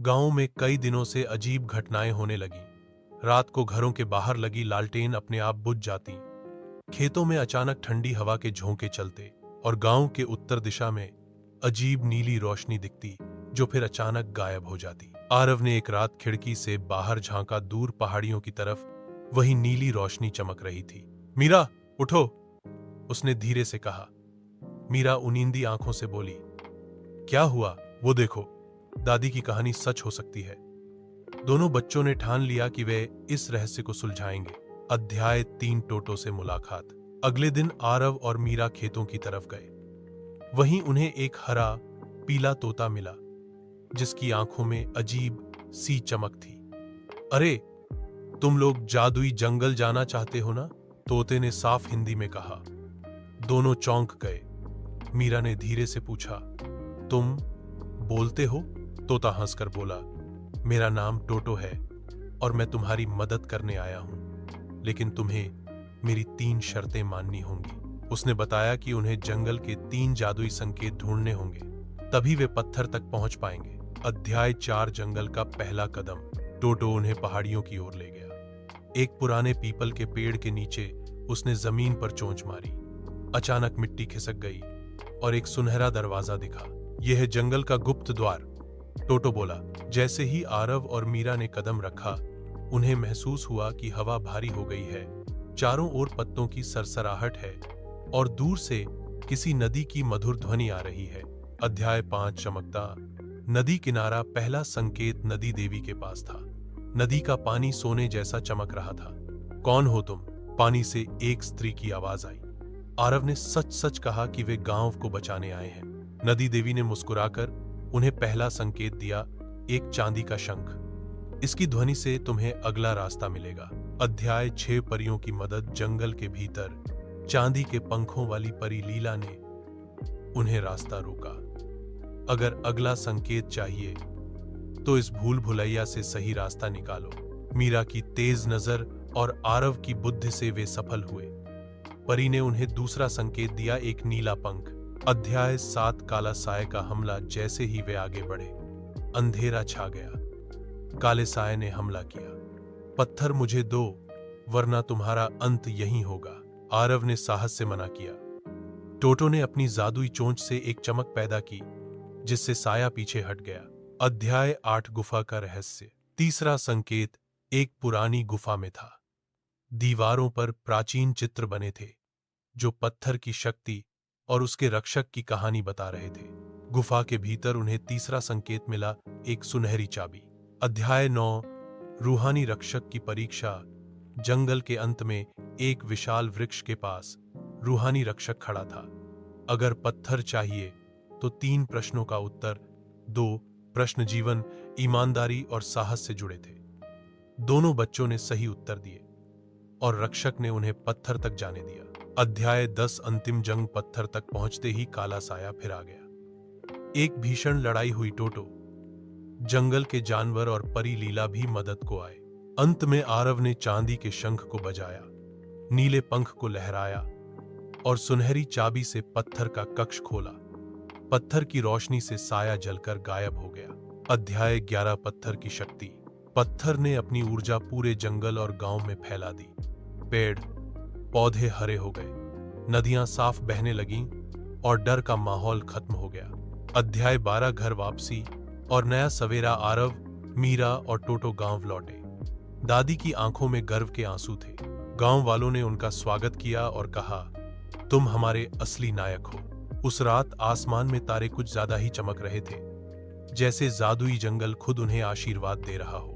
गांव में कई दिनों से अजीब घटनाएं होने लगी। रात को घरों के बाहर लगी लालटेन अपने आप बुझ जाती, खेतों में अचानक ठंडी हवा के झोंके चलते और गांव के उत्तर दिशा में अजीब नीली रोशनी दिखती जो फिर अचानक गायब हो जाती। आरव ने एक रात खिड़की से बाहर झांका, दूर पहाड़ियों की तरफ वही नीली रोशनी चमक रही थी। मीरा, उठो, उसने धीरे से कहा। मीरा उनींदी आंखों से बोली, क्या हुआ? वो देखो, दादी की कहानी सच हो सकती है। दोनों बच्चों ने ठान लिया कि वे इस रहस्य को सुलझाएंगे। अध्याय 3, टोटो से मुलाकात। अगले दिन आरव और मीरा खेतों की तरफ गए। वहीं उन्हें एक हरा पीला तोता मिला जिसकी आंखों में अजीब सी चमक थी। अरे, तुम लोग जादुई जंगल जाना चाहते हो ना? तोते ने साफ हिंदी में कहा। दोनों चौंक गए। मीरा ने धीरे से पूछा, तुम बोलते हो? तोता हंसकर बोला, मेरा नाम टोटो है और मैं तुम्हारी मदद करने आया हूं, लेकिन तुम्हें मेरी 3 शर्तें माननी होंगी। उसने बताया कि उन्हें जंगल के 3 जादुई संकेत ढूंढने होंगे, तभी वे पत्थर तक पहुंच पाएंगे। अध्याय 4, जंगल का पहला कदम। टोटो उन्हें पहाड़ियों की ओर ले गया। एक पुराने पीपल के पेड़ के नीचे उसने जमीन पर चोंच मारी। अचानक मिट्टी खिसक गई और एक सुनहरा दरवाजा दिखा। यह है जंगल का गुप्त द्वार, टोटो बोला। जैसे ही आरव और मीरा ने कदम रखा, उन्हें महसूस हुआ कि हवा भारी हो गई है। चारों ओर पत्तों की सरसराहट है और दूर से किसी नदी की मधुर ध्वनि आ रही है। अध्याय 5, चमकता नदी किनारा। पहला संकेत नदी देवी के पास था। नदी का पानी सोने जैसा चमक रहा था। कौन हो तुम? पानी से एक स्त्री की आवाज आई। आरव ने सच सच कहा कि वे गांव को बचाने आए हैं। नदी देवी ने मुस्कुराकर उन्हें पहला संकेत दिया, एक चांदी का शंख। इसकी ध्वनि से तुम्हें अगला रास्ता मिलेगा। अध्याय 6, परियों की मदद। जंगल के भीतर चांदी के पंखों वाली परी लीला ने उन्हें रास्ता रोका। अगर अगला संकेत चाहिए तो इस भूल भुलैया से सही रास्ता निकालो। मीरा की तेज नजर और आरव की बुद्धि से वे सफल हुए। परी ने उन्हें दूसरा संकेत दिया, एक नीला पंख। अध्याय 7, काला साए का हमला। जैसे ही वे आगे बढ़े, अंधेरा छा गया। काले साए ने हमला किया। पत्थर मुझे दो, वरना तुम्हारा अंत यहीं होगा। आरव ने साहस से मना किया। टोटो ने अपनी जादुई चोंच से एक चमक पैदा की जिससे साया पीछे हट गया। अध्याय 8, गुफा का रहस्य। तीसरा संकेत एक पुरानी गुफा में था। दीवारों पर प्राचीन चित्र बने थे जो पत्थर की शक्ति और उसके रक्षक की कहानी बता रहे थे। गुफा के भीतर उन्हें तीसरा संकेत मिला, एक सुनहरी चाबी। अध्याय 9, रूहानी रक्षक की परीक्षा। जंगल के अंत में एक विशाल वृक्ष के पास रूहानी रक्षक खड़ा था। अगर पत्थर चाहिए तो 3 प्रश्नों का उत्तर। 2 प्रश्न जीवन, ईमानदारी और साहस से जुड़े थे। दोनों बच्चों ने सही उत्तर दिए और रक्षक ने उन्हें पत्थर तक जाने दिया। अध्याय 10, अंतिम जंग। पत्थर तक पहुंचते ही काला साया फिर आ गया। एक भीषण लड़ाई हुई। टोटो, जंगल के जानवर और परी लीला भी मदद को आए। अंत में आरव ने चांदी के शंख को बजाया, नीले पंख को लहराया और सुनहरी चाबी से पत्थर का कक्ष खोला। पत्थर की रोशनी से साया जलकर गायब हो गया। अध्याय 11, पत्थर की शक्ति। पत्थर ने अपनी ऊर्जा पूरे जंगल और गांव में फैला दी। पेड़ पौधे हरे हो गए, नदियां साफ बहने लगीं और डर का माहौल खत्म हो गया। अध्याय 12, घर वापसी और नया सवेरा। आरव, मीरा और टोटो गांव लौटे। दादी की आंखों में गर्व के आंसू थे। गांव वालों ने उनका स्वागत किया और कहा, तुम हमारे असली नायक हो। उस रात आसमान में तारे कुछ ज्यादा ही चमक रहे थे, जैसे जादुई जंगल खुद उन्हें आशीर्वाद दे रहा हो।